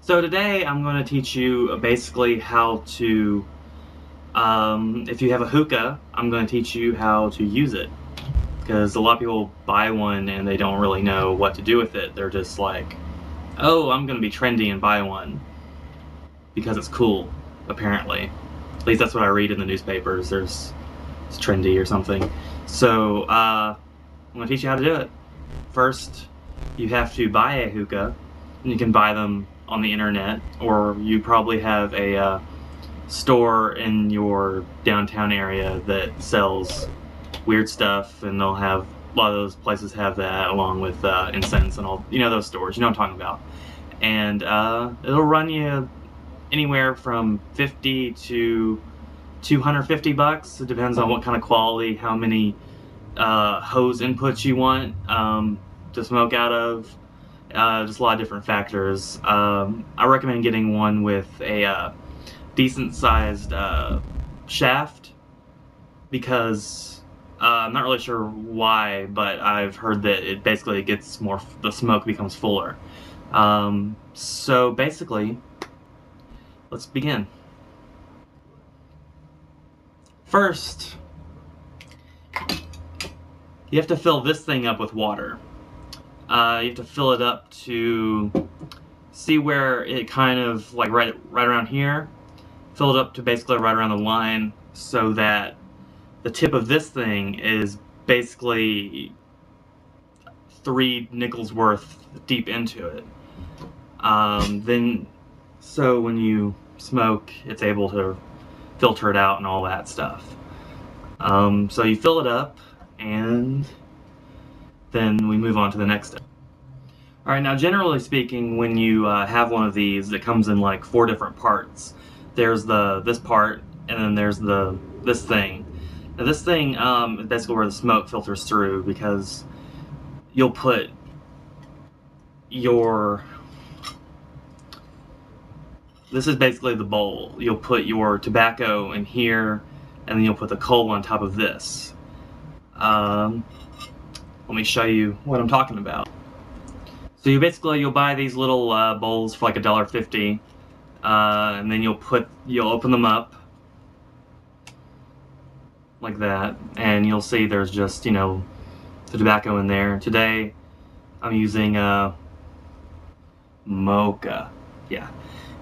So today I'm going to teach you basically how to, if you have a hookah, I'm going to teach you how to use it. Because a lot of people buy one and they don't really know what to do with it. They're just like, oh, I'm going to be trendy and buy one. Because it's cool, apparently. At least that's what I read in the newspapers. It's trendy or something. So, I'm going to teach you how to do it. First, you have to buy a hookah. And you can buy them on the internet, or you probably have a store in your downtown area that sells weird stuff, and they'll have a lot of those places have that along with incense and all. You know those stores. You know what I'm talking about. And it'll run you anywhere from 50 to 250 bucks. It depends on what kind of quality, how many hose inputs you want to smoke out of. Just a lot of different factors. I recommend getting one with a decent sized shaft because I'm not really sure why, but I've heard that it basically gets more, the smoke becomes fuller. So basically, let's begin. First, you have to fill this thing up with water. You have to fill it up to see where it kind of like right around here. Fill it up to basically right around the line so that the tip of this thing is basically 3 nickels worth deep into it. So when you smoke, it's able to filter it out and all that stuff. So you fill it up, and then we move on to the next step. Alright, now generally speaking, when you have one of these, it comes in like 4 different parts. There's this part, and then there's this thing. Now this thing is basically where the smoke filters through, because you'll put your... This is basically the bowl. You'll put your tobacco in here, and then you'll put the coal on top of this. Let me show you what I'm talking about. So you'll buy these little bowls for like $1.50, and then you'll open them up like that, and you'll see there's just, you know, the tobacco in there. Today I'm using mocha, yeah,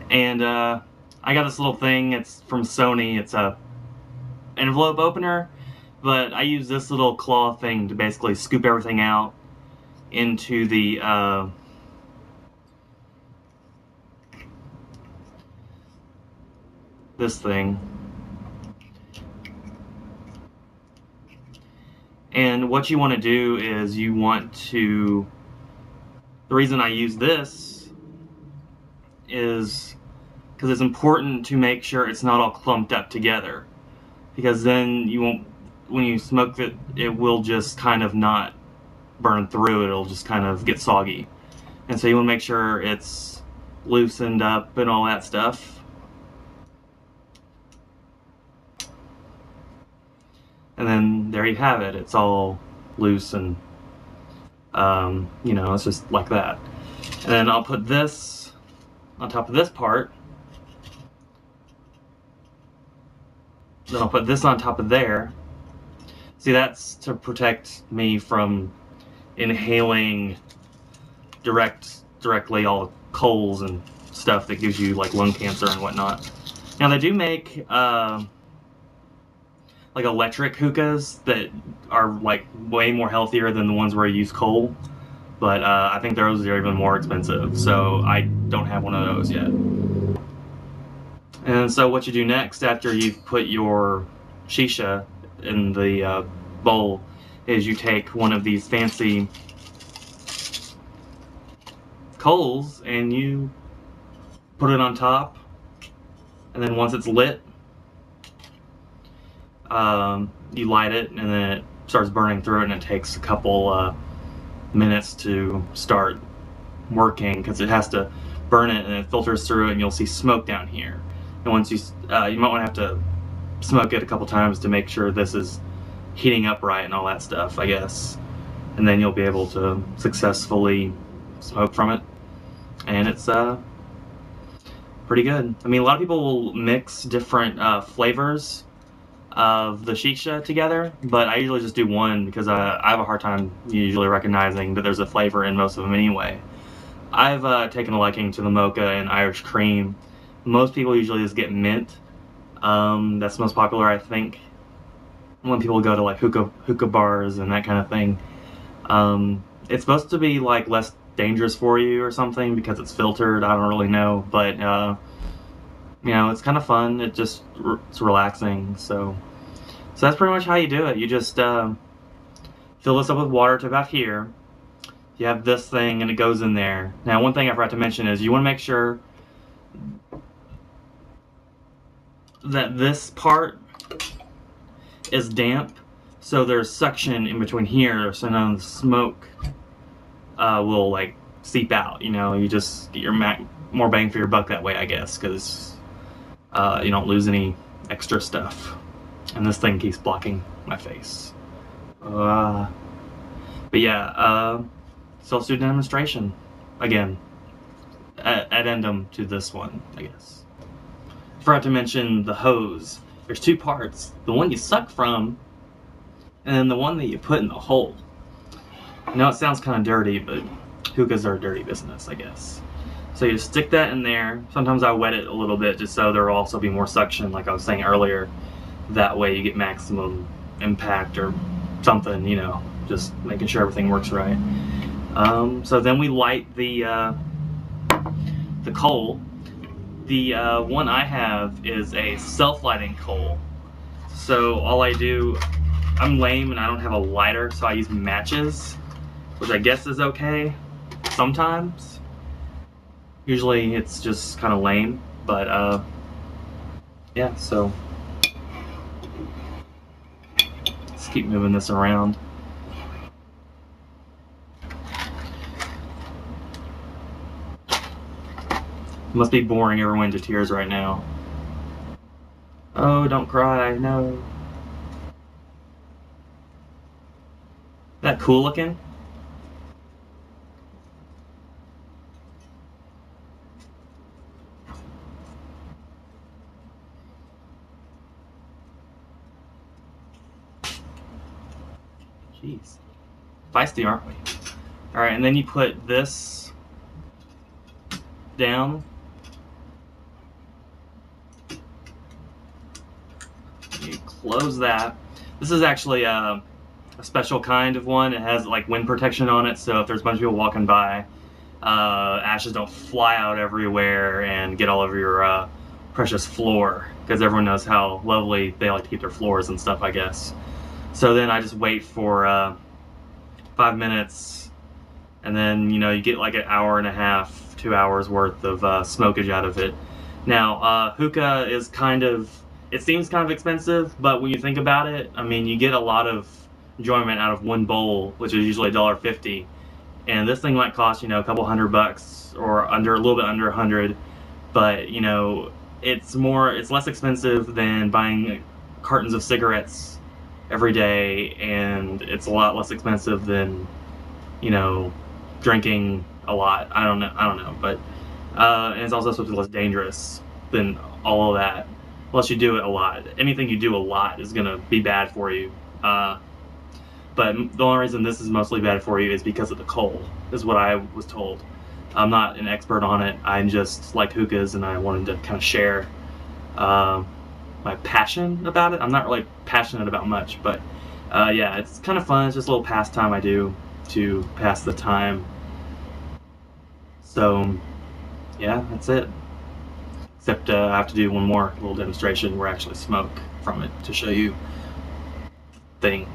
and I got this little thing. It's from Sony. It's a envelope opener, but I use this little claw thing to basically scoop everything out into the this thing. And what you want to do is the reason I use this is because it's important to make sure it's not all clumped up together, because then you won't, when you smoke it, it will just kind of not burn through. It'll just kind of get soggy. And so you want to make sure it's loosened up and all that stuff. And then there you have it. It's all loose and, you know, it's just like that. And then I'll put this on top of this part. Then I'll put this on top of there. See, that's to protect me from inhaling directly all the coals and stuff that gives you like lung cancer and whatnot. Now they do make like electric hookahs that are like way more healthier than the ones where you use coal, but I think those are even more expensive, so I don't have one of those yet. And so what you do next after you've put your shisha in the bowl is you take one of these fancy coals and you put it on top, and then once it's lit, you light it, and then it starts burning through it, and it takes a couple minutes to start working because it has to burn it, and it filters through it, and you'll see smoke down here. And once you might want to have to smoke it a couple times to make sure this is heating up right and all that stuff, I guess. And then you'll be able to successfully smoke from it. And it's pretty good. I mean, a lot of people will mix different flavors of the shisha together, but I usually just do one because I have a hard time usually recognizing that there's a flavor in most of them anyway. I've taken a liking to the mocha and Irish cream. Most people usually just get mint. That's most popular, I think, when people go to like hookah bars and that kind of thing. It's supposed to be like less dangerous for you or something because it's filtered. I don't really know, but you know, it's kind of fun. It's relaxing. So that's pretty much how you do it. You just fill this up with water to about here. You have this thing and it goes in there. Now, one thing I forgot to mention is you want to make sure that this part is damp, so there's suction in between here, so none of the smoke will like seep out. You know, you just get your more bang for your buck that way, I guess, because you don't lose any extra stuff. And this thing keeps blocking my face. But yeah, so let's do a demonstration again. Addendum to this one, I guess. Forgot to mention the hose. There's two parts. The one you suck from, and then the one that you put in the hole. I know it sounds kind of dirty, but hookahs are a dirty business, I guess. So you just stick that in there. Sometimes I wet it a little bit just so there will also be more suction, like I was saying earlier. That way you get maximum impact or something, you know, just making sure everything works right. So then we light the coal. The one I have is a self-lighting coal. So all I do, I'm lame and I don't have a lighter, so I use matches, which I guess is okay sometimes. Usually it's just kind of lame, but yeah, so let's keep moving this around. It must be boring everyone to tears right now. Oh, don't cry, no. That cool looking? Jeez. Feisty, aren't we? Alright, and then you put this down. You close that. This is actually a special kind of one. It has like wind protection on it, so if there's a bunch of people walking by, ashes don't fly out everywhere and get all over your precious floor, because everyone knows how lovely they like to keep their floors and stuff, I guess. So then I just wait for 5 minutes, and then, you know, you get like an hour and a half, 2 hours worth of smokage out of it. Now, hookah is kind of, it seems kind of expensive, but when you think about it, I mean, you get a lot of enjoyment out of one bowl, which is usually $1.50. And this thing might cost, you know, a couple $100 or a little bit under 100, but, you know, it's less expensive than buying cartons of cigarettes every day, and it's a lot less expensive than, you know, drinking a lot. I don't know, but and it's also supposed to be less dangerous than all of that, unless you do it a lot. Anything you do a lot is gonna be bad for you. But the only reason this is mostly bad for you is because of the coal, is what I was told. I'm not an expert on it. I just like hookahs, and I wanted to kind of share my passion about it. I'm not really passionate about much, but yeah, it's kind of fun. It's just a little pastime I do to pass the time. So yeah, that's it. Except I have to do one more little demonstration where I actually smoke from it to show you the thing.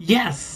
Yes!